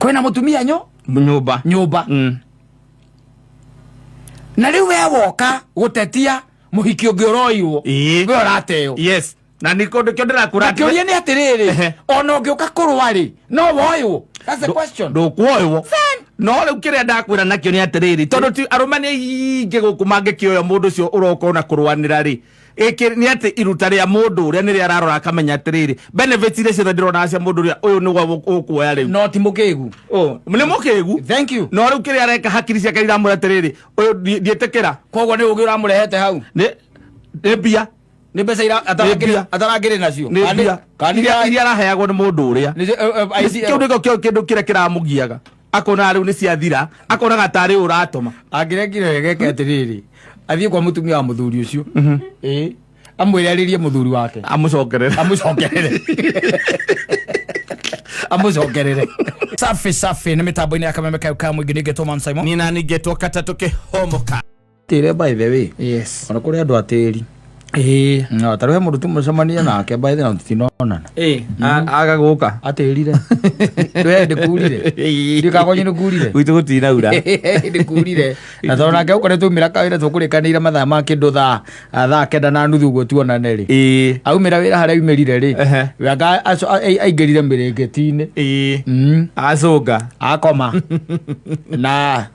kwena mutumia nyumba na riu we woka gutetia muhiki ungiroirwo we urateo yes na niko ndikondera kura kiuria ni atiriri ona ungiuka kurwari no woywo that's the question ndukuoywo no riu kiria ndakwira nakio ni atiriri tondu ti arumani ingi guku mangikioyo mundu ucio uroko na kurwanira ri ni ati iruta ria mundu uria ni ria ararora akamenya atiriri benefits ile cio ndirona cia mundu uria uyu ni gwa ukuoya riu no ti mukigu ni mukigu thank you no riu kiria areka hakiri cia kaira mu atiriri uyu ndietekera koguo ni ugi uramurehete hau ni bia ni mbeca ira atarangire nacio kanira iria araheagwo ni mundu uria kiu ndiko kindu kiria kiramugiaga akona riu ni ciathira akona gatari uratuma angirekire geke atiriri athie kwa mutumia wa muthuri ucio amwire aririe muthuri wake amucokerere safi ni mitambo-ini ya Kameme Kauka mwingi ningetwo Man Simon ni na ningetwo Kata tukihomoka tire by the way yes ona kuri andu atiri no taruhe mundu tumucemania nake by the way tutinonana agaguka atirire we ndikurire ndikagonye ndikurire gwitu gutinaura ndikurire na thona ke ukore tumira kawira tukurikanira mathaa ma kindu thaa 9:30 uguo tuonane ri aumira wira haria umirire ri wanga aingirire mirengeti-ini acunga akoma na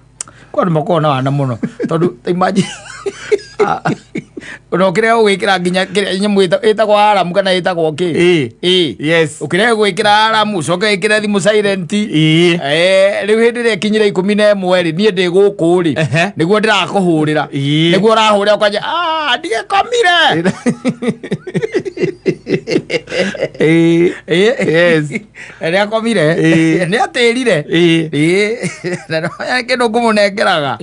kwa makona wana muno tondu imagine ukire gwikira nginya nyamũ ĩtagwo alarm kana ĩtagwo ki yes ukire gwikira alarm ucoke wikire thimu silent riu hindi ĩrĩa ikinyire 11 ri niĩ ndĩ gũkũ ri nĩguo ndĩrakũhũrĩra nĩguo ũrahũrĩra ukanja ndigikomire yes ĩrĩa akomire nĩ atĩrire na no kĩndũ ngũmũnengeraga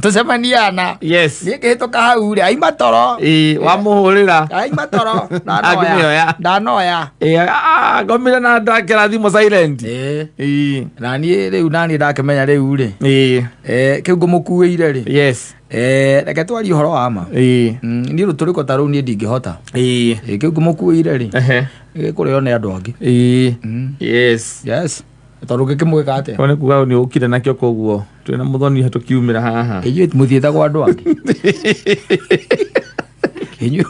tucemaniana yes ni kihituka hau ri aimatoro wamuhurira aimatoro ndanoya ngomire na ndakira thimu silent na ni riu nani ndakimenya riu ri kiu ngumukuire ri yes reke twari uhoro wa ma ni ruturiko taru ni ndingihota kiu ngumukuire ri gikurio ni andu angi yes tondu gikimwika atia one kuga ni ukire nakio koguo twina muthoni hatukiumira haha inyu muthieta kwa andu angi inyu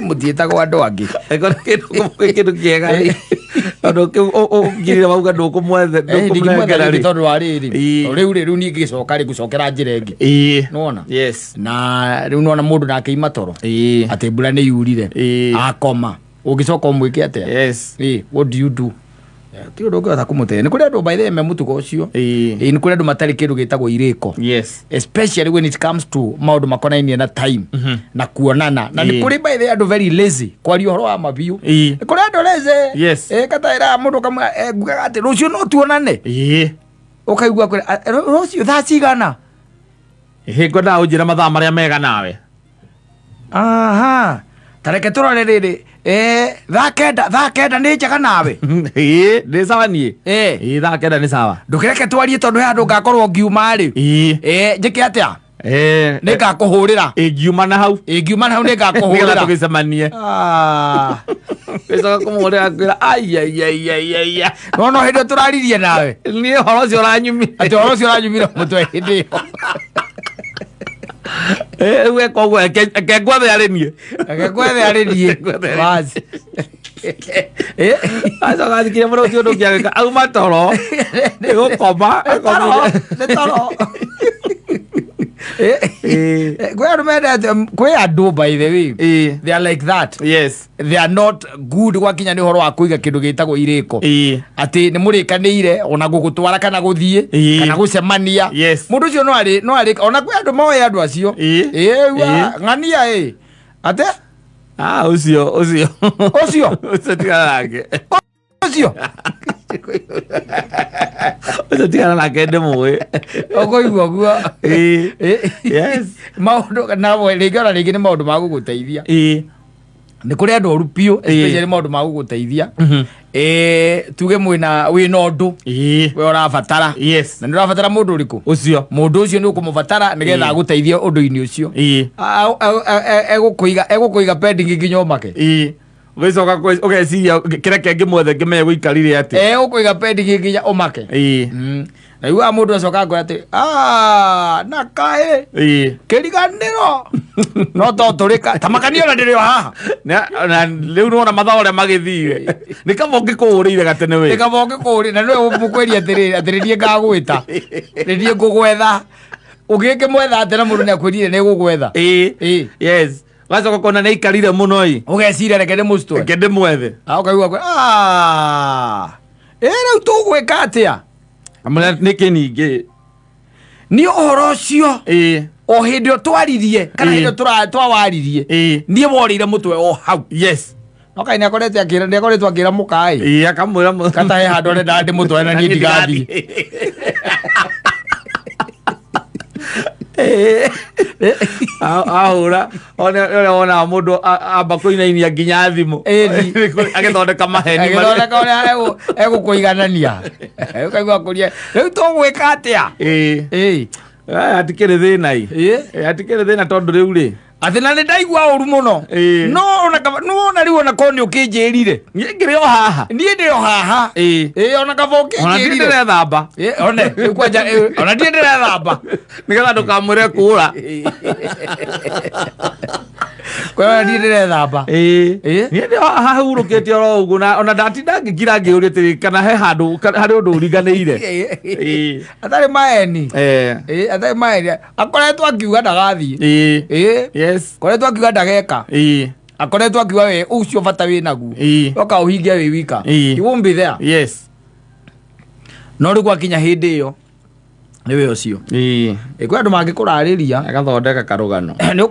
muthieta andu angi ekona kindu kiega tondu ngirire wauga ndukumwethe ndukumwethe tondu wa riri riu ni ngicoka ri gucokera njira ingi nona yes na riu nona mundu nake imatoro ati mbura ni yurire akoma ugicoka umwike atia yes what do you do ti undu ngihota kumutee ni kuri andu by the way memutugo ucio ni kuri andu matari kindu gitagwo iriko yes especially when it comes to maundu makonainie na time na kuonana na ni kuri by the way andu very lazy kwari uhoro wa mabiu ni kuri andu lazy yes kataira mundu kamwe ngugaga ati rucio no tuonane ukaigua kuri rucio thaa cigana hingo nda unjira mathaa maria mega nawe tareke turore riri thaa kenda ni njega nawe ni sawa nie thaa kenda ni sawa ndukireke twarie tondu he andu ngakorwo ngiuma ri njike atia ni ngakuhurira ngiuma na hau ni ngakuhurira tugicemanie Pesa kumuhurira kwira ai no hindi turaririe nawe ni horo cio uranyumire ati horo cio uranyumire mutwe hindi we koguo eke ngwathe ari nie basi acoka thikiria muno ucio ndu ngiagika auma toro ni gukoma kwi andu by the way they are like that yes they are not good gwakinya ni horo wa kuiga kindu gitagwo iriko ati ni murikanire ona gugutwara kana guthie kana gucemania mundu ucio no ari ona kwi andu moe andu acio ng'ania ate ucio tigarage ucio tigana nake ndimui ukoigua guo yes maundu nawe ringi ni maundu ma guguteithia ni kuri andu oru piu especially maundu ma guguteithia tuge wina undu we urabatara yes na ni urabatara mundu uriku ucio mundu ucio ni ukumubatara nigetha aguteithie undu-ini ucio egukuiga pending nginya umake gwicoka ugeciria kira kenge mwethe ngimenya guikarire ati ukuiga pending nginya umake na iwa mundu acoka ngora ati na kae kiriganiro no to turika tamakanio na ndirio haha na riu no na mathaore magithire ni kabo ngikuurire gatene we ni kabo ngikuurire na no mukweria atiriri ngagwita riri ngugwetha ugike mwetha atena mundu ni akwirire ni gugwetha yes wacoka kona ni ikarire muno ugecira reke ndi mustwe kende mwethe ukaigua kwe riu tugwika atia amana niki ningi ni uhoro ucio o hindi o twaririe kana hindi twawaririe nie worire mutwe o hau yes okay ni akorete akira mukai akamwira kata he handu renda ndi mutwe na nie ndigathi ahura ona mundu amba kuinainia nginya thimu agithondeka maheni agithondeka egukuiganania ukaigua kuria riu tugwika atia atikiri thina atikiri thina tondu riu ri ati na ndaigua uru muno no na riu ona koni ukinjirire ngiri o haha nie ndi o haha ona kaba ukinjirire ona thamba ona kwanja ona ndi thamba nigetha ndukamwire kura kwa ndi thamba nie ndi haha hurukite oro ugu na ona ndatinda ngigira ngiuria tiri kana he handu hari undu uriganiire atari maeni atari maeni akoretwo akiuga ndagathie yes koretwo akiuga ndageka akoretwo akiuga we ucio bata wi naguo oka uhingia wi wika you won't be there yes no riu gwakinya hindi iyo niwe ucio kwi andu mangikurariria agathondeka karugano ni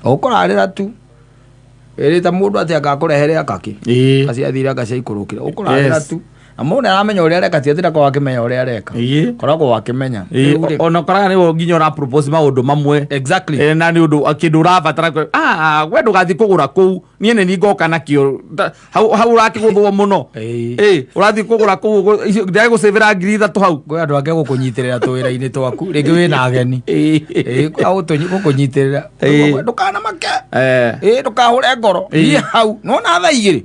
ukurarira tu erita mundu ati agakurehere akaki aciathire agaciaikurukira ukurarira tu na mundu aramenya uria areka ti atira kwa akimenya uria areka koragwo akimenya ona koraga ni nginya ora propose maundu mamwe exactly na ni undu akindu urabatara we ndugathi kugura kuu nie ni ngoka nakio hau urakiguthwo muno urathi kugura kuu ndai gucevera ngiri 3 hau gwe andu ake gukunyitirira tuwira-ini twaku ringi wina ageni gukunyitirira ndukana make ndukahure ngoro ni hau nona thaa igiri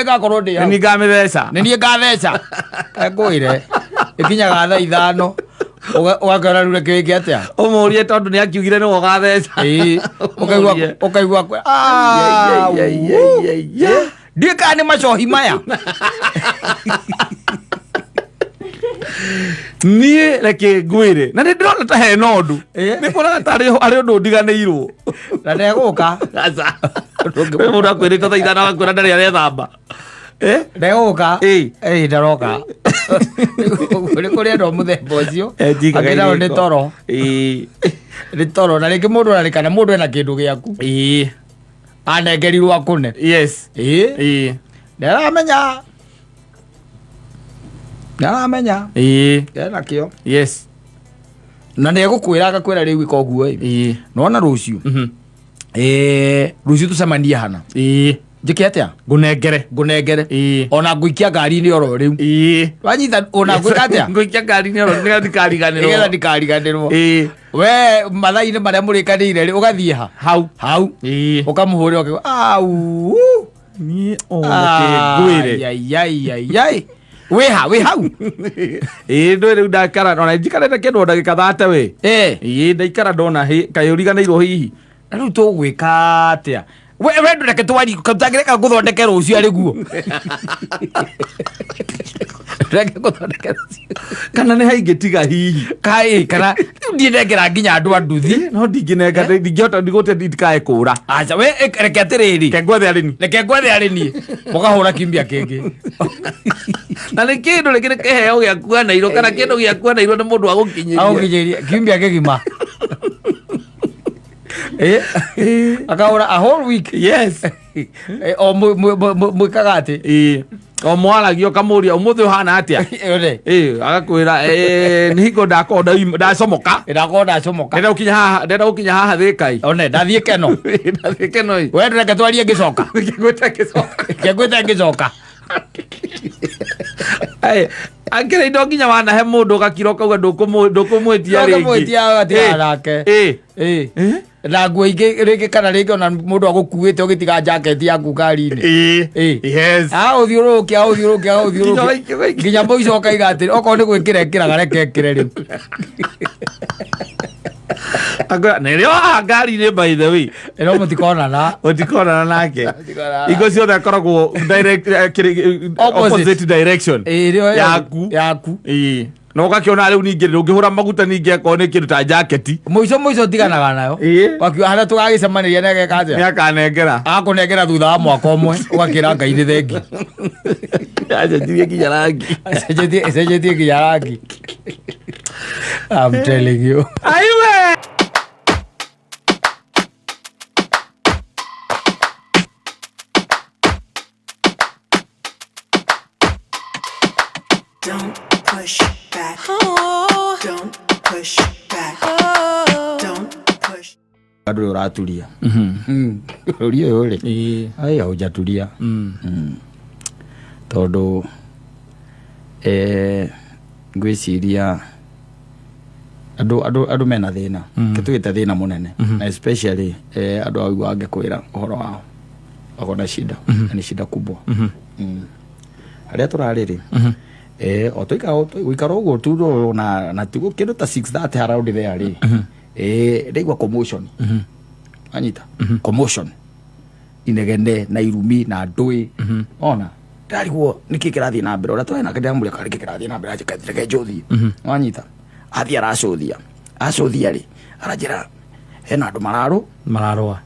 ngakorwo ndi hau ni ngamitheca ni nie ngatheca ngwire ikinyaga thaa 5 ugakora rure kiwiki atia umurie tondu ni akiugire ni wogatheca ukaigua kwe ndika ni macohi maya nie reke ngwire na ni ndirona ta he nondu ni kuona ta ari undu ndiganeirwo na ndeguka aca mundu akwirite thaa 5 wakwira ndari arethamba ndeguka ndaroka uri kuria ndo muthemba ucio akirao ni toro ni toro na ringi mundu ararikana mundu ena kindu giaku anengerirwo akune yes ndaramenya ena kio yes na ndegukwira agakwira riu ikoguo nona rucio rucio tucemanie hana njike atia ngunengere ona nguikia ngari-ini oro riu wanyita ona ngwika atia nguikia ngari-ini oro nigetha ndikariganirwo we mathaa-ini maria murikanire ri ugathie hau ukamuhurira ukiuga au ni ngwire we hau ndo riu ndakara ona njikarete kindu ndagika 30 we ndaikara ndona kaĩ uriganĩirwo hihi na riu tugwika atia we ndureke twari katangireka guthondeke rucio ari guo ndureke guthondeke kana nĩ haingĩtiga hihi kana ndiendengera nginya andu anduthi no ndingĩnenga ndingĩhota ndigũte ndikae kũra aca we reke atiriri reke ngwethe arĩ niĩ mũkahũra kimbia kĩngĩ na nĩ kĩndũ rĩngĩ nĩ kĩheo gĩa kuanairwo kana kĩndũ gĩa kuanairwo nĩ mũndũ agũkinyĩria kimbia kĩgima akahũra a whole week yes o mwĩkaga atĩ o mwaragio kamuria umuthi uhana atia agakwira ni hingo ndacomoka ndenda gukinya haha thikai one ndathie keno we ndureke twarie ngicoka ngwite ngicoka angire indo nginya wanahe mundu gakiro kauga ndukumwitia ringi nake na nguo ingĩ rĩngĩ kana rĩngĩ ona mũndũ agũkuĩte ũgĩtiga jacket yaku ngari-inĩ yes aũthiũrũrũkia nginya mũico ũkaiga atĩ okorwo nĩ gwĩkĩra ĩkĩraga reke ĩkĩre rĩu nĩrĩo ngari-inĩ by the way no mũtikonana nake igo ciothe akoragwo opposite direction yaku na ũgakĩona rĩu ningĩ ndũngĩhũra maguta ningĩ akorwo nĩ kĩndũ ta jacket mũico ũtiganaga nayo wakiuga harĩa tũgagĩcemanĩria nĩageka atĩa nĩakanengera agakũnengera thutha wa mwaka ũmwe ũgakĩra Ngai nĩ thengi acenjirie nginya rangi acenjetie nginya rangi I'm telling you aiwe Don't push back. Don't push back. Don't push. Kadu uratulia. Ulia yole. Ai hujatulia. Todo ngwiciria adu mena thina. Kitugite thina munene. Na especially adu au wangekwira uhoro wao. Akona shida. Ni shida kubwa. Haria turariri. Otoika uikarogo tudo na tugo kindu ta 6:30 around there ri ndigwa commotion anyita commotion inegende na irumi na ndui ona ndariguo niki kirathi na mbere ora twena kadamule kari kirathi na mbere ajikathire njothi anyita athi aracothia ri arajira hena andu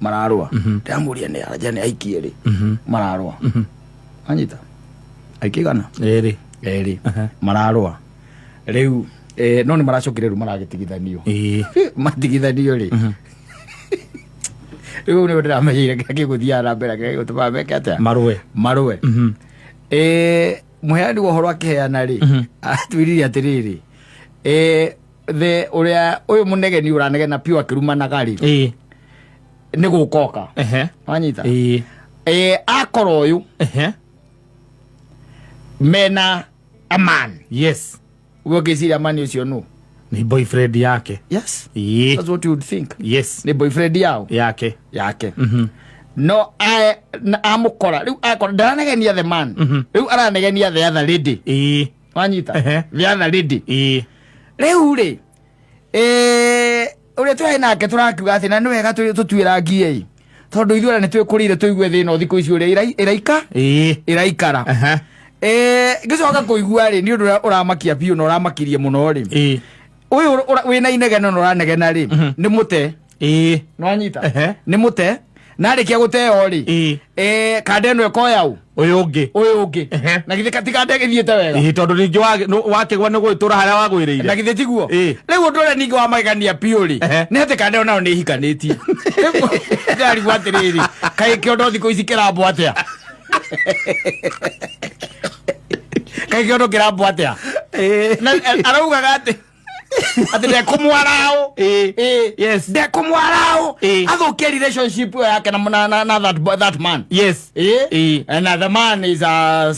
mararua ndamuria ni arajani aikie ri mararua anyita aikigana eri mararua riu no ni maracokire ru maragitigithanio matigithanio ri riu ni ndiramenyire kagiguthia na mbere kagigutuma meke ata marwe muheani wa horo akiheana ri atwirire atiriri the uria uyu munegeni uranegena piu akirumanaga ri ni gukoka anyita akoro uyu mena a man. Yes. Wogezira man ucio no. Ni boyfriend yake. Yes. That's what you would think. Yes. Ni boyfriend yao. Yake. No, amukora. Riu akora ndaranegenia the man. Riu aranegenia the other lady. Wanyita. The other lady. Riu ri. Uri tuhe nake turakiuga ati na ni wega tutwira ngie. Tondu ithuora ni twikũrĩire tũigue thĩna thikũ ici ũrĩa iraikara gicoka kũigua rĩ nĩ ũndũ ũramakia biũ na ũramakirie mũno rĩ ũyũ wĩna inegeno na ũranegena rĩ nĩ mũte no anyita nĩ mũte na arĩkia gũteo rĩ kanda ĩno ĩkoya ũyũ ũngĩ na githĩ katikanda gĩthiĩte wega tondũ ningĩ wakĩgwa nĩ gwĩtũra harĩa wagwĩrĩire na githĩ tiguo rĩu ũndũ ũrĩa ningĩ wamagegania biũ rĩ nĩ atĩ kanda ĩyo nayo nĩ ihikanĩtie ndarigwo atĩrĩrĩ kaĩ kĩondo thikũ ici kĩrambwo atĩa kaĩ kĩondo kĩrambwo atĩa araugaga atĩ ati ndekumwarao ndekumwarao athukia relationship yake na that man. Yes. And the man is a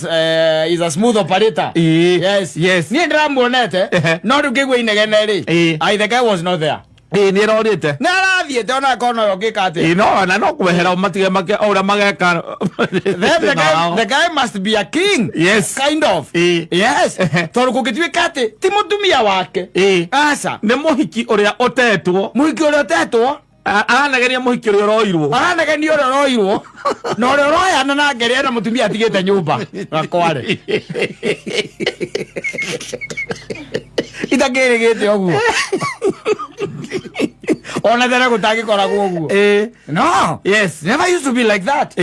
smooth operator. Yes. Ni ndiramuonete no ndungigwe inegene ri the guy was not there. Ni rorite na rathiete ona kono yogika ati no na no kwehera matige make ora mageka the guy must be a king. Yes, kind of. Yes. Toru kugitwika ati ti mutumia wake asa ne muhiki uria otetwo aranageria muhiki uria roirwo no uria royana na ngeria na mutumia atigite nyumba gakware itagirigite oguo ona tena gutagikoragwo oguo no. Yes, never used to be like that.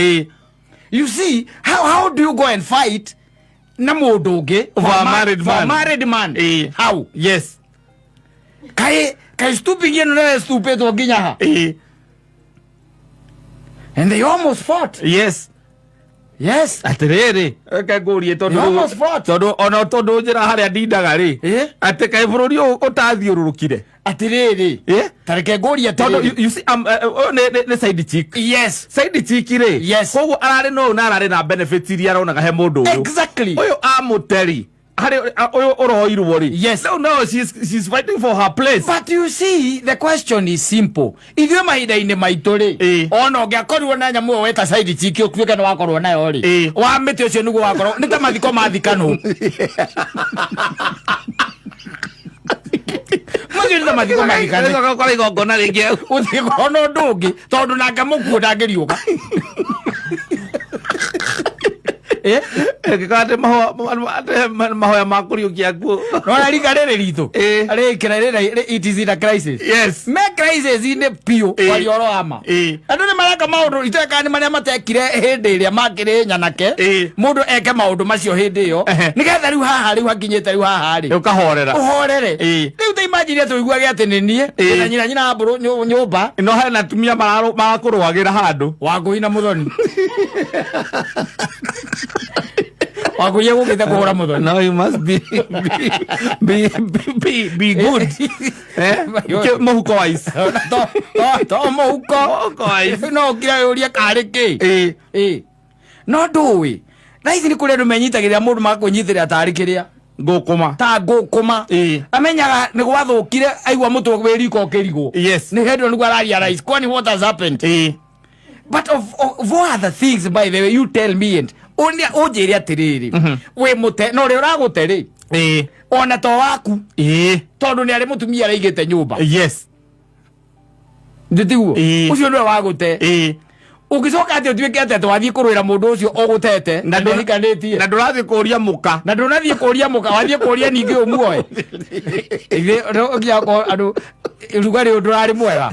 You see how do you go and fight na mundu ungi for married man how? Yes, kai stupid you know stupid oginya ha and they almost fought. Yes atiriri akagurie tondu ona tondu njira haria ndindaga ri ati kai bururi utathiururukire atiriri tareke guria tondu you see ne side chick. Yes, side chick ri koguo arari no na arari na benefits iria aronaga he mundu uyu exactly uyu amuteri Yes. No, she's fighting for her place. But you see, the question is simple. Ithuĩ mahinda-inĩ maitũ rĩ, ona ũngĩakorirwo na nyamũ ĩyo weta side chick ũtuĩke nĩ wakorwo nayo rĩ, wa mĩtĩ ũcio nĩguo wakorwo nĩ ta mathiko mathikanwo. Mũcio nĩ ta mathiko mathikanwo. Kora igongona rĩngĩ ũthigona ũndũ ũngĩ tondũ nake mũkuũ ndangĩriũka. Kikate mahoya makuriukia kuo no rika rĩrĩ ritũ rĩkĩra rĩrĩ it is in a crisis. Yes, me crisis ine pio kwa yoro ama andũ nĩ mareka maũndũ iteka nĩ marĩa matekire hĩndĩ ĩrĩa makĩrĩ nyanake mũndũ eke maũndũ macio hĩndĩ ĩyo nĩgetha rĩu haha rĩu hakinyĩte rĩu haha rĩ ũkahorera ũhorere rĩu ta imagine tũiguage atĩ nĩ niĩ na nyina mbũrũ nyũmba no hena atumia marakũrũagĩra handũ Wangũi na Mũthoni Wakuria gũkĩte kũhũra Mũthoni. No, you must be good. Mũhuko wise. To mũhuko wise. No kira yũria karĩ kĩ. No ndũĩ. Na ici nĩ kũrĩa andũ menyitagĩrĩra mũndũ makũnyitĩrĩra tarĩ kĩrĩa. Ngũkũma. Ta ngũkũma. Amenyaga nĩ gwathũkire aigua mũtwe wĩriko kĩrigũ. Yes. Nĩ hĩndĩ nĩguo ararealize kwani what has happened. But of all other things, by the way, you tell me and only ojeri atiriri we mute no ri uragute ri ona to waku tondu ni ari mutumia araigite nyumba. Yes, nditiguo ucio ndio wagute ugicoka ati utuike ati twathie kuruira mundu ucio ogutete na ndirikanĩtie na ndurathie kuria muka na ndunathie kuria muka wathie kuria ningi umuoe ithe ogiako andu rugari ndurari mwega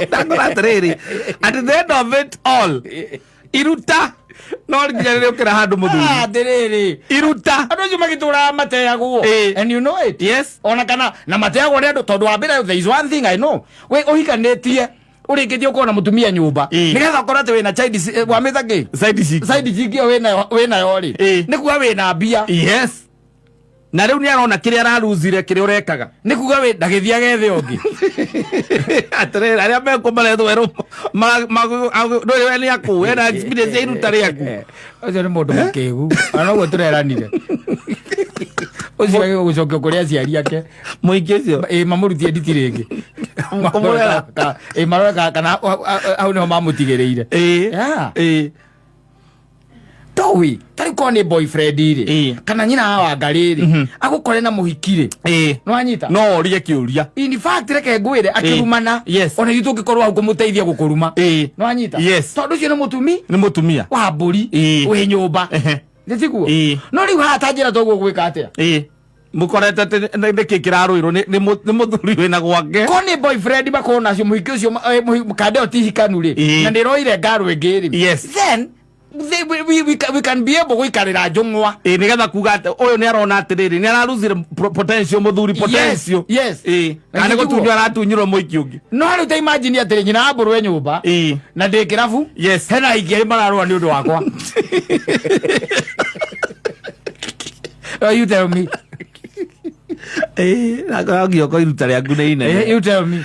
ndakoratiriri at the end of it all iruta no nginya ukira handu muthuri ndiriri iruta andu acio magitura mateagwo and you know it. Yes, ona kana na mateagwo ni andu tondu wa mbere there is one thing I know we uhikanĩtie urikitie ukona mutumia nyumba nigetha ukora ati wina child wa mithaki side chick wina yori ni kuga wina mbia. Yes, na riu ni arona kiria araruzire kiria urekaga ni kuga we ndagithia gethe ongi atere aria me kumaretho ero no we ni aku era experience iruta riaku ucio ni mundu mukigu ana guo tureranire ucio gucokia kuria aciari ake muingi ucio mamurutie nditi ringi marora kana au niho mamutigĩrĩire towi tari ko ni boyfriend ri kana nyina wa ngariri agukore na muhikire no anyita no orie kiuria in fact reke ngwire akirumana ona gitu ngikorwo au kumuteithia gukuruma no anyita tondu cio ni mutumia wa mburi we nyumba nditiguo no riu hatanjira toguo gwika atia mukorete ndiki kiraruirwo ni muthuri wina gwake ko ni boyfriend bakona acio muhiki ucio mukande otihikanu ri na ndiroire ngaru ingiri then we can be able guikarira njungwa nigetha kuga ati uyu ni arona atiriri ni araruzire potential muthuri potential. Yes, kana gutunywa aratunyirwo muiki ungi no riu ta imagine atiri nyina mburu nyumba na ndi kirabu hena ingeri mararwa ni undu wakwa you tell me agioko iruta riaku nĩ inene. You tell me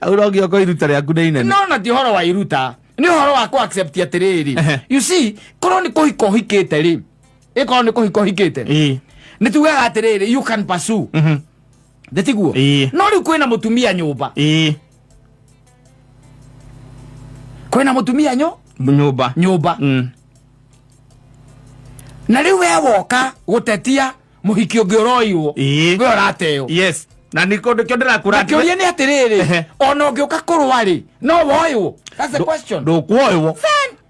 agioko iruta riaku nĩ inene no na ti horo wa iruta ni horo wa ku accept atiriri you see korwo ni kuhiko hikite ri ikorwo ni kuhiko hikite ni tugaga atiriri you can pursue ndetiguo no riu kwina mutumia nyumba kwina mutumia nyumba na riu we woka gutetia muhiki ungi uroiwo we urateo. Yes, na niko ndirakura kiuria ni atiriri ona ungiuka kurwa ri no woiwo. That's the question. Ndukuoiwo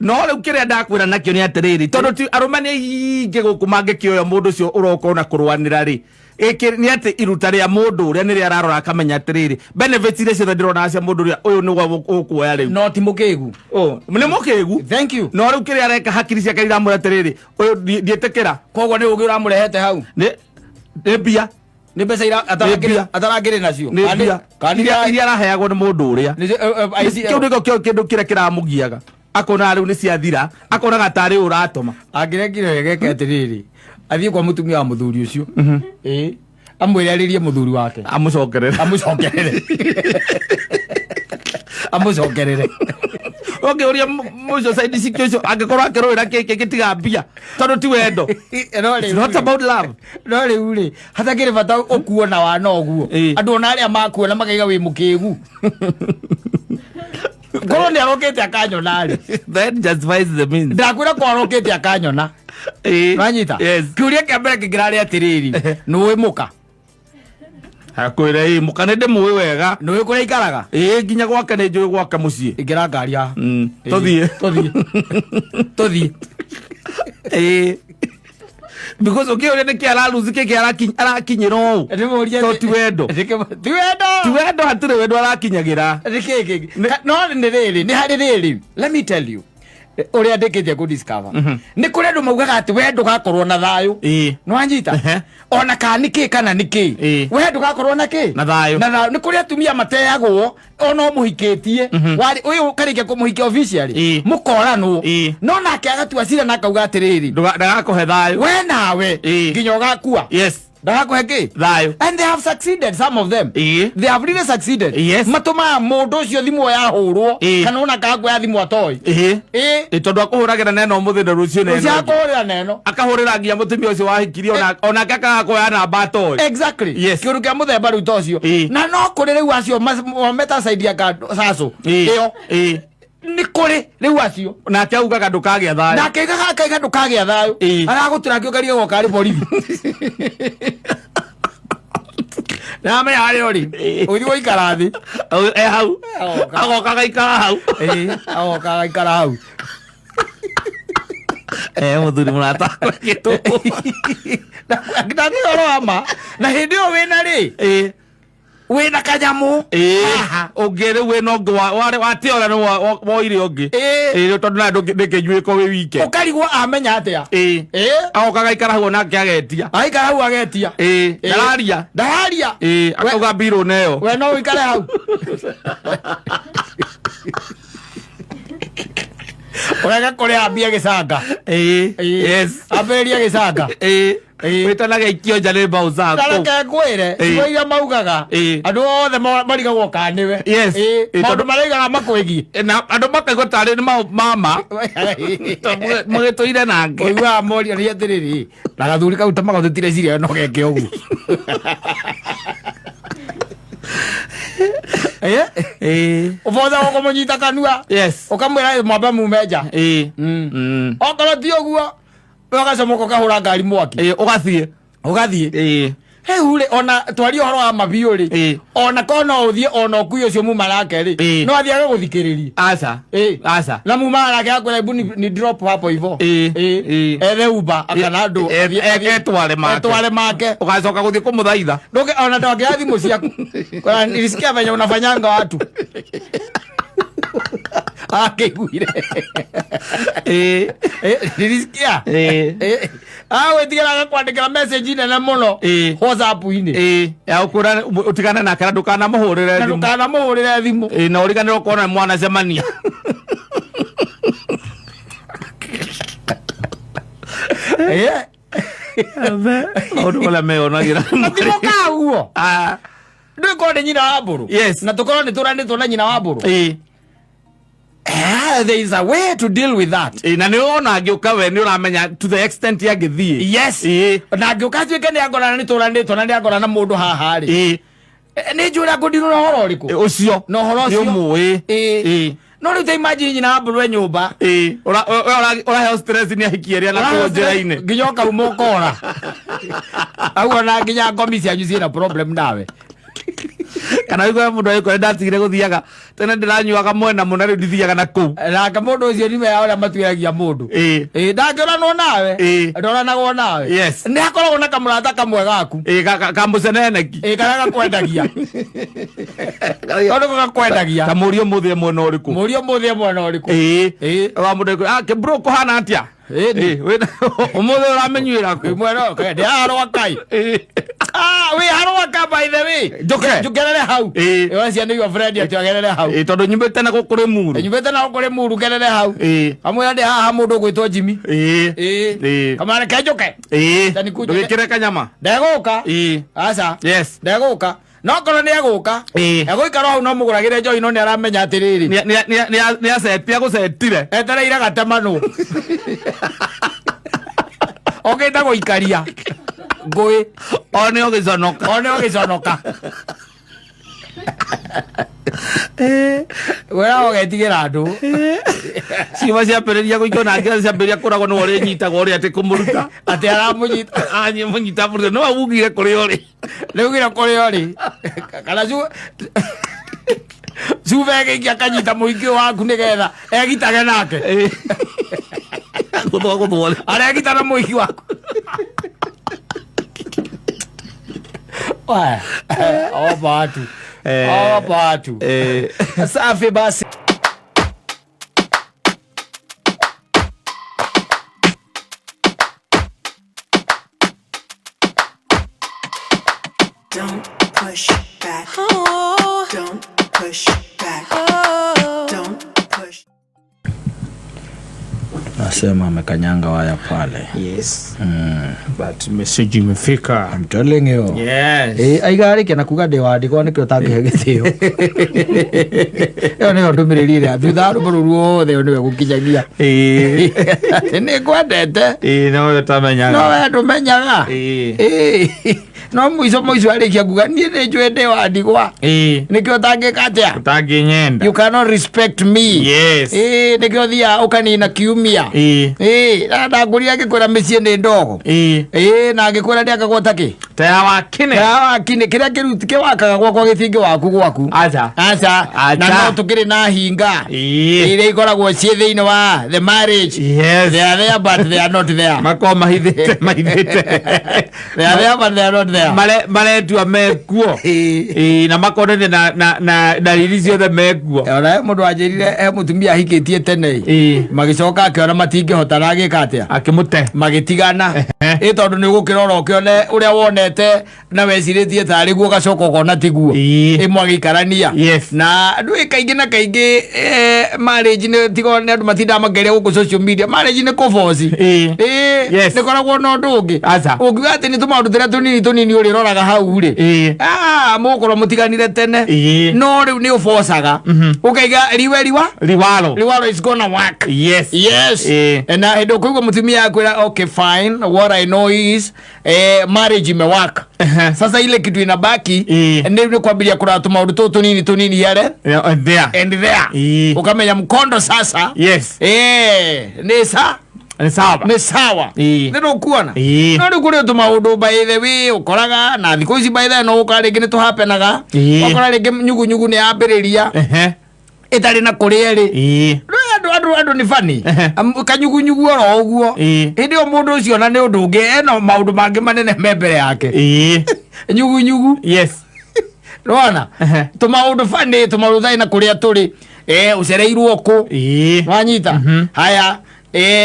no riu kiria ndakwira nakio ni atiriri tondu ti arumani ingi guku mangikioya mundu ucio uroka na kurwanira ri ni ati iruta ria mundu uria ni ria ararora akamenya atiriri benefits iria ciothe ndirona cia mundu uria uyu ni gukuoya riu no ti mukigu ni mukigu. Thank you. No riu kiria areka hakiri ciake iramura atiriri uyu ndietekera koguo ni ugi uramurehete hau ni mbia ni mbeca atarangire nacio iria araheagwo ni mundu uria kiu niko kindu kiria kiramugiaga akona riu ni ciathira akona gatari uratuma angirekire wegeke atiriri athie kwa mutumia wa muthuri ucio amwire aririe muthuri wake amucokerere okay uria mujo side sikyo agikorwa akirwira keke gitiga mbia tondu ti wendo. It's not about love. No ri hata kire bata okuona wa noguo andu ona aria makuona makaiga wi mukigu Goro ni arokete akanyona ri. That justifies the means. Ndakwira ko arokete akanyona. Nanyita. Yes. Kiuria kia mbere kigirari atiriri. Nuwe muka. Akwira muka nende muwe wega. Nuwe kure ikaraga. Nginya gwake ne njuwe gwake mucie. Igira ngari ya. Tothie. Tothie. Because okay ore ne kia laluzi ke kia arakinyiro. To tiwendo. Tiwendo hatire wendo arakinyagira. No ni riri ni hari riri. Let me tell you. Ore andikite ku discover. Ni kure andu maugaga ati wendo gakorwo na thayu. No anyita. Ona ka niki kana niki. Wendo gakorwo na ki? Na thayu. Na ni kure atumia mateyagwo ona muhikitie. Wari uyu karike kumuhikia officially. Mukorano. No nake agatua cira na kauga atiriri. Ndagakohe thayu. We nawe nginya ugakua. Yes. Ndakuheke thayu. And they have succeeded, some of them. They have really succeeded. Yes. Matuma mundu ucio thimu ya hurwo kana ona kagwa ya thimu atoi. Tondu akuhuragira neno muthi ndu rucio neno. Ucio akuhurira neno. Akahurira nginya mutumia ucio wahikirio ona akaka kuoya namba atoi. Exactly. Yes. Kiuru kia muthemba riu tocio. Na no kuri riu acio meta side ya saso. Iyo. Ni kuri riu acio. Na akiugaga ndukagĩa thayu. Na akiugaga ndukagĩa thayu. Aragutira kĩũkarie goka ri borithi. Na me ari ori. Uthi goikara thi. Hau. Agoka gaikara hau. Agoka gaikara hau. Muthuri murata gituko. Ndani oro ama. Na hindi o wina ri. Wina kanyamu. Ongere wina ongi watiora no woire ongi. Tondu na ndikijwiko wi wike. Ukarigwo amenya atia. Agoka gaikara hau nake agetia. Aikara hau agetia. Ndararia. Akauga biro neyo. We no wikare hau. Urega kore ambia gicanga. Yes. Amberia gicanga. Witanaga ikio njane mbao zako. Tareke ngwire. Iria maugaga. Andu othe marigagwo kaniwe. Yes. Maundu maraigaga makwigi. Na andu makaigwa tari ni mama. Magituire nake. Oigwa mori ari atiriri. Na gathuri kau tamaga tutire ciria no geke ugu. Ufoza wako monyita kanua. Yes. Ukamwira mwamba mumeja. Okoro ti oguo. Wagacomoka kahura ngari mwaki. Ugathie. He hure ona twari horo wa mabiu ri. Ona kono uthie ona okuyo cio muma rake ri. No athiaga guthikiriria. Asa. Na muma rake akwira ibu ni drop hapo hivyo. Ere uba akana ndu etware make. Ugacoka guthie kumuthaitha. Ndoke ona ndoke thimu ciaku. Kwa nilisikia venye unafanyanga watu. Akiguire. Nilisikia. We tigeraga kwandikira message nene muno WhatsApp-ini. Ya ukura utigana na kana ndukana muhurire thimu. Ndukana muhurire thimu. Na uriganirwo kuona mwana cemania. Odu wala meonagira. Atimo ka uo. Ndiko ni nyina wa mburu. Yes. Na tukoro ni turanditwo na nyina wa mburu. There is a way to deal with that. Na ni ona agiuka we ni uramenya to the extent ya githie. Yes. Na agiuka tuike ni agora ni turanditwo na ni agora na mundu haha ri. Ni njura kudiru na horo riku. Ucio. No horo ucio. Yo no riu te imagine nyina mburu nyumba. Ora he stress ni ahikieria na kujira-ini. Nginyoka umokora. Au na nginya ngomi cianyu ciina problem nawe. Kana wiko mundu ayiko ndatigire guthiaga tene ndiranyuaga mwena muna riu ndithiaga na kuu na mundu ucio nime ya ora matwiragia mundu ndangirano nawe ndoranagwo nawe yes ni akoragwo na kamurata kamwe gaku kamuceneneki kana gakwendagia tondu gakwendagia kamurio muthie mwena uriku wa mundu ke bro kuhana atia umuthe uramenyira ku mwero ndi harwa kai we harwa ka by the way njugerere hau wacia ni your friend atiagerere hau tondu nyumbite na gukuri muru gerere hau amwe ndi haha mundu gwitwo Jimmy kamare kenjuke ndugikire kanyama ndeguka asa yes ndeguka no korwo nä egåka egåikara hau no må gå ragä re njoi no nä aramenya atä rä rä nä acetia gå cetire etereire gatemanå okä nda gå ikaria ngå one å gä conoka wera ogetigä ra andå ciuma ciambä rä ria gå ikio nangä ciambä ria kå ragwo nä warä nyitagwo rä atä kå må ruta atä aramå nyita må nyita må ruta no augire kå rä orä rä u gä ra kå rä orä kana cuba egä akanyita må ingä waku nä getha egitage nake gå thwo aregita na må ingä waku batu safi basi. Don't push back. Don't push back. Don't push. Nasema amekanyanga waya pale. Yes. But message imefika. I'm telling you. Yes. Aigari kena kuga de wadi kwa nikyo tangihe githio. Yo niyo ndumiriri ria thutha ruburu wothe niwe gukinyagia. Ni kwendete. No utamenyaga. No we ndumenyaga. No muico arikia kuga nie ni njwende wadi kwa. Nikyo tangika atia. Utanginyenda. You cannot respect me. Yes. Nikyo thia ukanina kiumia. Na nguria ngikwira micie ni ndogo. Na ngikwira ndi akagwata ki taya wakine kiria kiruti ki wakaga gwakwa githingi waku acha na no tukiri na hinga ire ikoragwo cie thiini wa the marriage. Yes. They are there but they are not there. Mako mahithite They are there but they are not there. Maretua mekuo na makonene na riri ciothe mekuo. Ora mundu anjirire mutumia ahikitie tene magicoka akiona matingihota na agika atia akimute magitigana tondu ni gukirora ukione uria wonete na weciritie tari guo gacoka ukona tiguo imwagikarania. Yes. Na andu kaingi na kaingi marriage ni tigone andu matinda mageria guku social media marriage ni kuboci Yes. ni koragwo no ndungi ungiuga ati ni tumaundu turia tunini uri roraga hau ri mukorwo mutiganire tene no riu ni ubocaga ukaiga riwalo is gonna work. Yes. Na ndo kuigwa mutumia akwira okay fine what I know is marriage imewaka. Sasa ile kitu inabaki ni kwambiria kuratu maundu tunini yale and there ukamenya mkondo sasa. Yes. Ni sawa nero kuona no kuri tu maundu by the way ukoraga na thiko ici by the no ukari ngine to hapenaga ukora ringi nyugu ni ambiriria itari na kuria ri andu ni fani kanyugunyugu oro uguo hindi o mundu ucio na ni undu ungi eno maundu mangi manene membere yake nyugunyugu. Yes. Rona tumaundu fani tumaruthai na kuria turi ucereirwo ku wanyita haya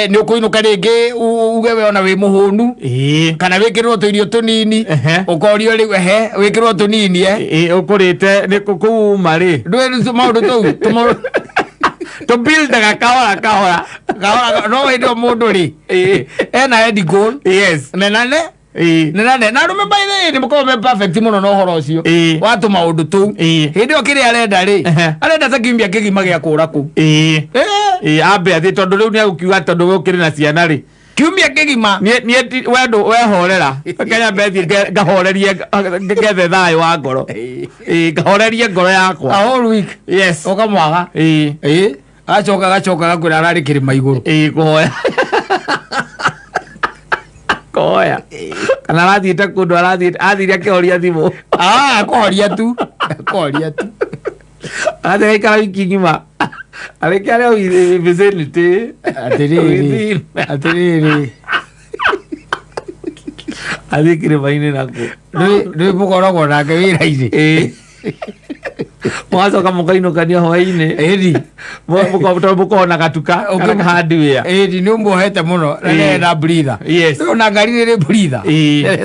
ni ukuinuka ringi uge we ona wi muhunu kana wikirwo tuirio tunini ukorio ri wikirwo tunini ukurite ni kuuma ri ndwe maundu tu to build the kahora no we do mundu ri ena head goal. Yes. Nenane na rume by the ni mukome perfect muno no horo ucio watu maundu tu hindi okiri arenda ri arenda ta kimbia kigima gia kura ku ambe athi tondu riu ni agukiuga tondu ukiri na ciana ri kiumia kigima ni wendo wehorera kenya bethi ngahorerie ngethe thayo wa ngoro ngahorerie ngoro yakwa a whole week. Yes. Ukamwaga gacoka gakwira arari kirima iguru kuhoya koya kana rathiite kundu athire akihoria thimu kuhoria tu athire ikara wiki ngima areke areo vicinity atiriri athikire maini naku ni mukoragwo nake wira-ini Mwazo kama kaino kania hwaine. Edi. Muko na gatuka. Hardware. Edi ni umbo hete muno. Na breather. Yes. Na ngari ni breather.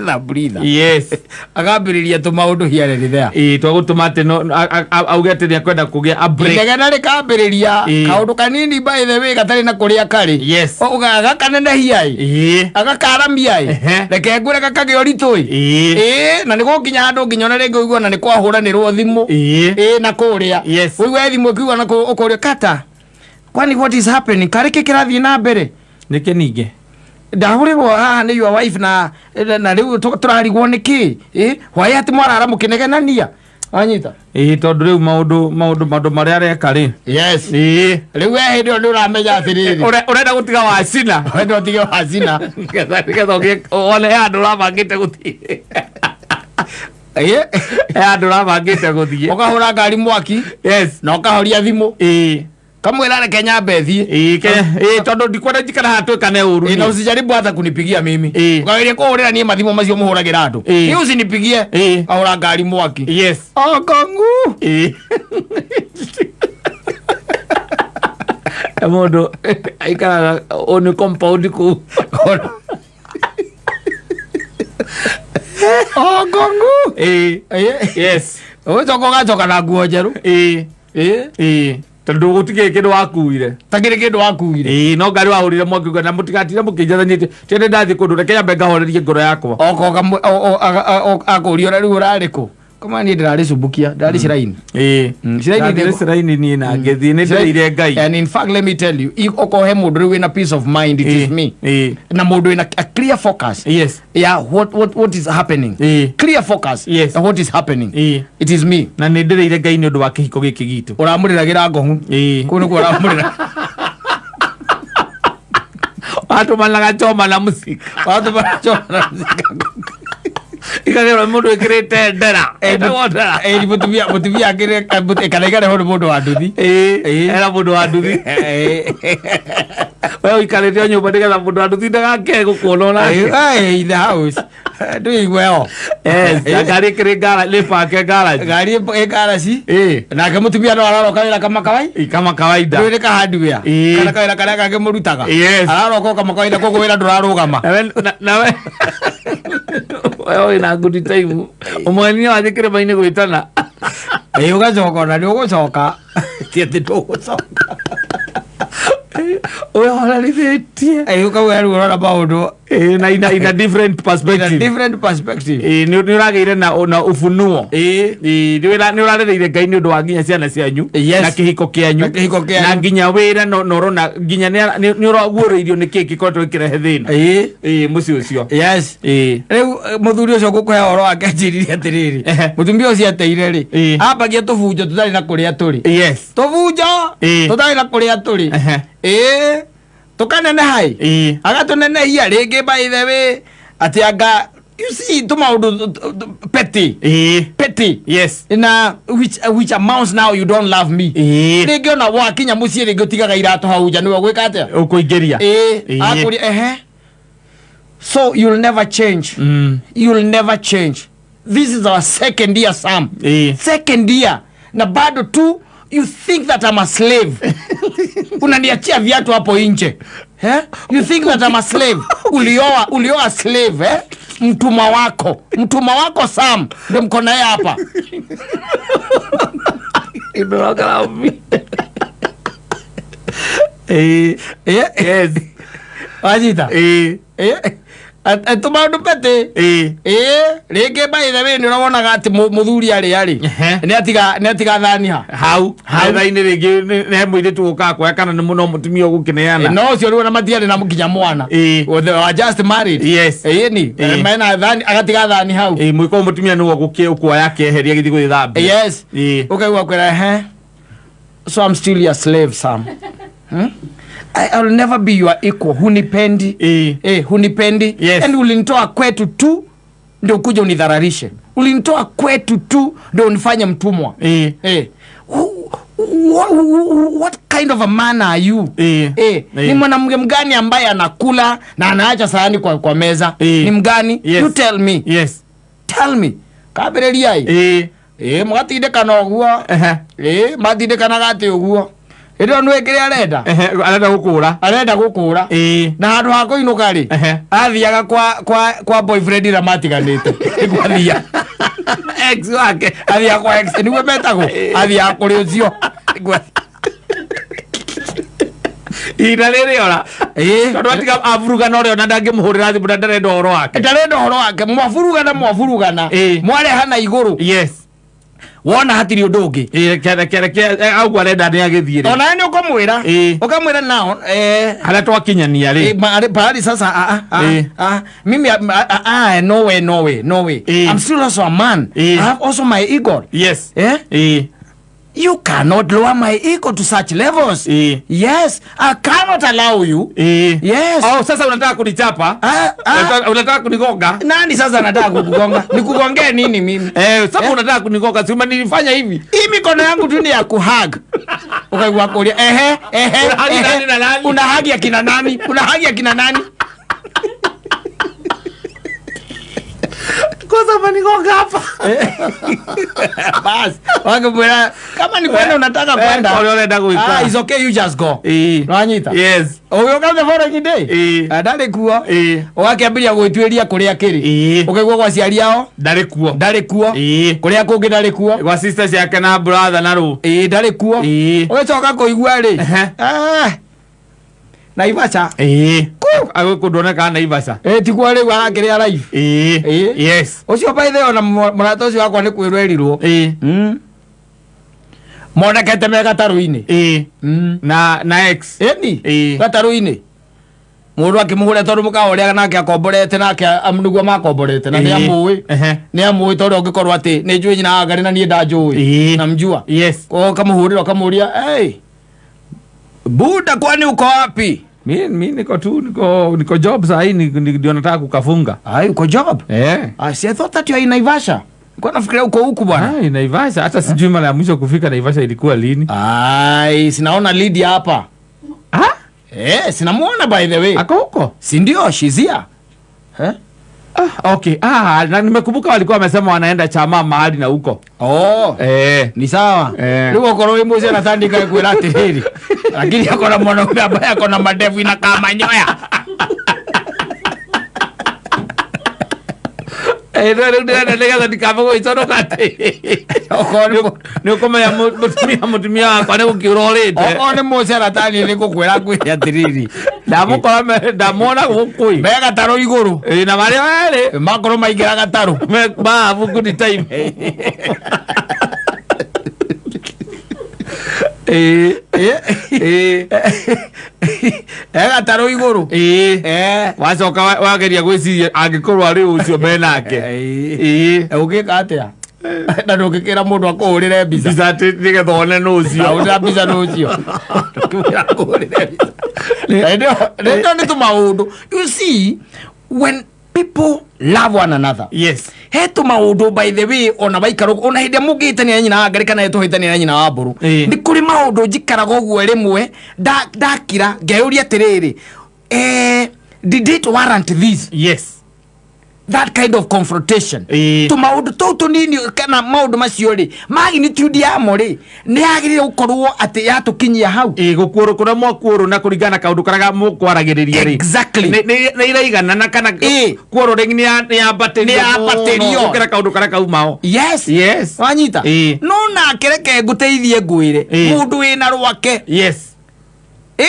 Na breather. Yes. Agambiriria tu maundu hiare ni there. Twagutumate no augete ni akwenda kugia a break. Ngega na kambiriria kaundu kanini by the way gatari na kuria kari. Yes. Ugaga kanene hiai. Agakaramia ai. Reke ngure kakage oritoi. Na niko kinya andu nginyona rengo igwa na ni kwa hura ni ro thimu. Na kuria. Yes. Wewe thimu kiwa na kuria kata. Kwani what is happening? Karike kirathi na mbere. Nike ninge. Ndahurirwo haha ni your wife na riu turarigwo niki hwai ati mwarara mukinegenania anyita tondu riu maundu maria areka ri. Yes. Riu hindi ndu uramenya atiriri urenda gutiga wacina urenda utige wacina getha one andu ramangite guthie andu ramangite guthie ukahura ngari mwaki. Yes. Na ukahoria thimu kamwira reke nyambe thie tondu ndikwenda njikara hatwikane uru na usijaribu hata kunipigia mimi ukawiria kuhurira nie mathimo macio muhuragira andu ni usinipigie ahura ngari mwaki. Yes. Kongu mundu aikaraga oni compound ku Kongu yes ucoka na nguo njeru tondu gutige kindu wakuire tagire kindu wakuire no ngari wahurire mwaki na mutigatire mukinjathanite tene ndathi kundu reke yambe ngahorerie ngoro yakwa akurio riu urariku kama ni ndirari cumbukia ndirari ciraini ciraini ni na ngethi ni ndirire ngai. And in fact let me tell you okohe mundu riu wina peace of mind it is me na mundu wina a clear focus. Yes. Yeah, what is happening clear focus. Yes. What is happening it is me na ni ndirire ngai ni undu wa kihiko giki gitu uramuriragira ngohu kuno kwa uramurira watu malaga choma na musika ikagera mundu ikirite ndera mutumia akire kana igare hono mundu wa nduthi era mundu wa nduthi wewe ikarite nyumba ndigetha mundu wa nduthi ndagake gukuonora in the house doing well. Gari kiri gara lepa ke garage gari garage na ke mutumia no araroka kama kawaida ndio ka hardware kana kaira kana kage murutaga araroka kama kawaida koko wira ndurarugama na wewe ina good time umwani wa thikire baine gwitana ugacoka na ndio gucoka tiete tugucoka oya holiday ukawe rura maundu na ina different perspective ni urageire na ufunuo ni urarereire ngai ni undu wa nginya ciana cianyu na kihiko kianyu na nginya wira no rona nginya ni uraguoreirio ni kiki koto kirehe thina muci ucio. Yes. Riu muthuri ucio gukuhe horo wake njirire atiriri mutumia ucio ateire ri ambagia tubunjo tutari na kuria turi. Yes. Tubunjo tutari na kuria turi tukanene hai agatunenehia ringi by the way ati anga you see tumaundu petty yes na which amounts now you don't love me ringi ona wakinya mucie ringi utigaga iratu hau nja niwe gwika atia ukuingeria akuri so you'll never change this is our second year Sam second year na bado tu you think that I'm a slave unaniachia viatu hapo nje you think that I'm a slave ulioa slave mtumwa wako Sam ndio mko naye hapa yes ajita tumaundu pete ringi by the way ni uronaga ati muthuri ari ni atiga thani hau thaini ringi ne muiritu guka kwa kana ni muno mutumia gukineana no cio riu na matiari na mukinya mwana they are just married. Yes. Ni mena thani agatiga thani hau mwiko mutumia ni gukia kwa yake eheria githi gwithambi. Yes. Ukaigwa kwira so I'm still your slave Sam. I'll never be your equal. Hunipendi hunipendi. Yes. And ulinitoa kwetu tu ndio kuja unidhararishe. Ulinitoa kwetu tu ndio unifanye mtumwa. What kind of a man are you? Ni mwanamke mgani ambaye anakula na anaacha sahani kwa meza? Ni mgani? Yes. You tell me. Yes. Tell me. Kabereria hii. Mwagatindikana uguo. Matindikana gati uguo. Ndo nwe kire arenda. Arenda gukura. Na handu ha kuinuka ri. Athiaga kwa boyfriend ira matiganite. Kwathia. Ex wake. Athia kwa ex niwe metago. Athia kuri ucio. Ira riri ora. Tondu atiga avurugana ore ona ndangimuhurira thimu ndarenda horo wake. Ndarenda horo wake. Mwavurugana. Mwarehana iguru. Yes. Wona hatiri undu ungi kere au arenda ni agithire ona ni ukamwira nao ala twakinyania ri bali sasa mimi no way I'm still also a man. I have also my ego. Yes. You cannot lower my ego to such levels. Yes, I cannot allow you. Yes. Oh, sasa unataka kunichapa? Unataka kunigonga? Nani sasa anataka kukugonga? Nikugongee nini mimi? Sasa unataka kunigonga, si nilifanya hivi. Hii mikono yangu tu ni ya kuhug. Ukaigwa kulia una hug ya kina nani? Una hug ya kina nani? Kosa manigonga hapa. Bas, wangemwona kama ni kwenda unataka kwenda. It's okay, you just go. Nwanyita. Yes. Oyo kama the following day. Ndari kuo. Wakiambiria gwitwiria kuria kiri. Ukaigwa kwa ciari yao. Ndari kuo. Kuria kungi ndari kuo. Kwa sisters yake na brother na ru. Ndari kuo. Ugicoka kuigua ri. Naivasha. Ago kudona kana Naivasha. Tikwa ri wa kiri alive. Yes. Ucio by the ona murato ucio wakwa ni kwirwerirwo. Monekete me gataru-ini. Na ex. Ni. Gataru-ini. Mundu akimuhure tondu muka uria nake akomborete nake amnugwa makomborete na ni amui tondu ungikorwo ati ni njui nyina ngari na nie ndanjui namjua. Yes. Ko kamuhurira kamuria Buda kwani uko wapi? Mimi niko job saa hii ndio nataka kukafunga. Uko job? I thought that you are in Naivasha. Kwa nafikiria uko huku bwana. Naivasha hata sijui mara ya mwisho kufika Naivasha ilikuwa lini. Sinaona Lydia hapa. Sinamuona by the way. Ako huko? Si ndio shizia. Okay. Na nimekumbuka walikuwa wamesema wanaenda chama mahali na huko. Ni sawa. Niko koro imuze na tandika kwela atiriri. Lakini akona mwanaume ambaye akona madevu inakaa manyoya. Ndio ndikavuga itono kate. Niko ya mutumia wako ne ukirolete. One muze na tani niko kwela kwela atiriri. Ndamona gukui. Mega taro iguru. Na bari wale makoro maigira gataro. Ba vuku ni time. Gataro iguru. Wacoka wageria gwiciria angikorwo ari ucio menake. Ugika atia? Na ndukikira mundu akuhurire mbica. Mbica ati nigetha one no ucio. Unda mbica no ucio. Akuhurire mbica. Ndio ni tumaundu. You see, when people love one another. Yes. Hetu maundu by the way ona baikaro ona hinde mugitania nyina ngari kana etuhitania nyina wa mburu. Ni kuri maundu njikaraga uguo rimwe ndakira ngeuria atiriri. Did it warrant this? Yes. That kind of confrontation. To maundu toto nini kana maundu macio ri magnitude ya mo ri ni agire gukorwo ati yatukinyia hau gukuoro kuna mwakuoro na kuringana kaundu karaga mukwaragiriria ri. Exactly. Ni iraigana na kana kuoro ringi ni ya baterio ukira kaundu karaga umao. Yes. Yes. Wanyita. No na kereke nguteithie ngwire mundu wina rwake. Yes.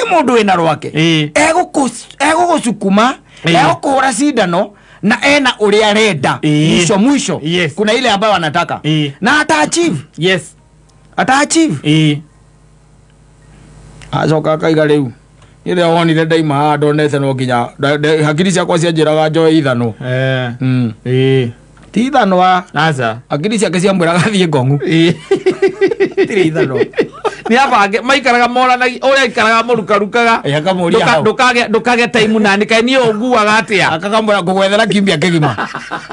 Mundu wina rwake egugusukuma egukura cindano na ena uri arenda mwisho. Yes. Kuna ile ambayo anataka na ata achieve. Yes. Ata achieve. Azoka kaiga riu ile wonire ndaima ndonete no nginya hakiri ciakwa cianjiraga njoe ithano. Ti ithano wa aza hakiri ciake ciambwiraga thie ngongu. Ti ithano ni abange maikaraga moranagia uria ikaraga murukarukaga ndukage time nani kai ni oguaga atia akakamura ngugwethera kimbia kigima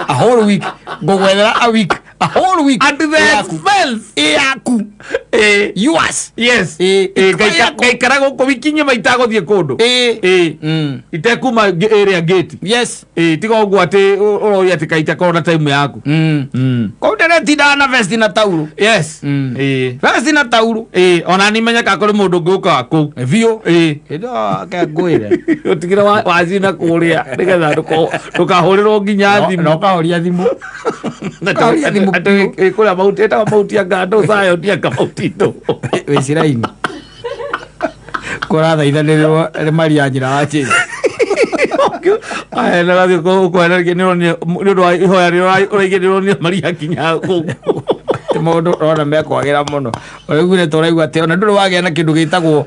a whole week ngugwethera a week a whole week at the expense yaku yours yes gaikara gå kå bikinye maitago thiä kå ndå itekuma area gate yes tiga å guo atä å roia atä kaita korwo na time yaku kå ndä tindaga na vesti na tauro yes vesti na tauro ona ni menya kakå rä må ndå ngä å kaga kå biå kä ngwä re å tigä wacina kå rä a nä getha ndå kahå rä rwo nginya thimå no kahoria thimå kå rä a mauti etaga mauti ya ngandå sayo ndianga mauti ndå wä ciraini kå rathaithanä rwo nä maria njä wa chä nagathiä kwenergie nä å ndå wa ihoya rä å raigä rä rwo nä maria nginya kå må ndå rona mekwagä ra må no rä u nä tå raigua atä ona ndå rä wagä na kä ndå gä tagwo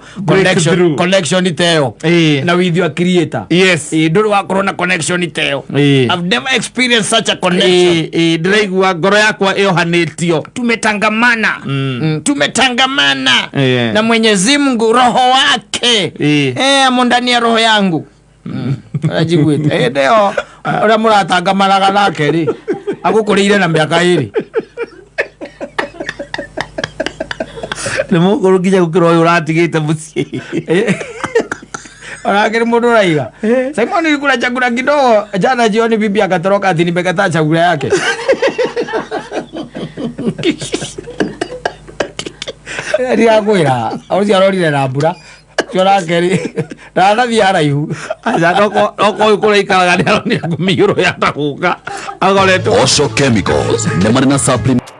connection teo na with your creator ndå rä wakorwo na connection teo I've never experienced such a connection ndä raigua ngoro yakwa ä ohanä tio tumetangamana na Mwenyezi Mungu roho wake amo ndani ya roho yangu ajiguite ndeo ora muratangamanaga nake ri agukũrĩire na mĩaka ĩrĩ nä må kå rå nginya gå kä ra å yå å ratigä te må ciä orakĩrĩ mũndũ ũraiga Simon nilikula chakula kidogo jana jioni, bibi akatoroka ati nimekataa chakula yake ndiakwĩra auci arorire na mbura kĩorakeri ndathathi araihu oko kå rä ikaraga nä aronä ngumi yå rå yatagå ka agoretwo Osho Chemicals nĩ marĩ na supplement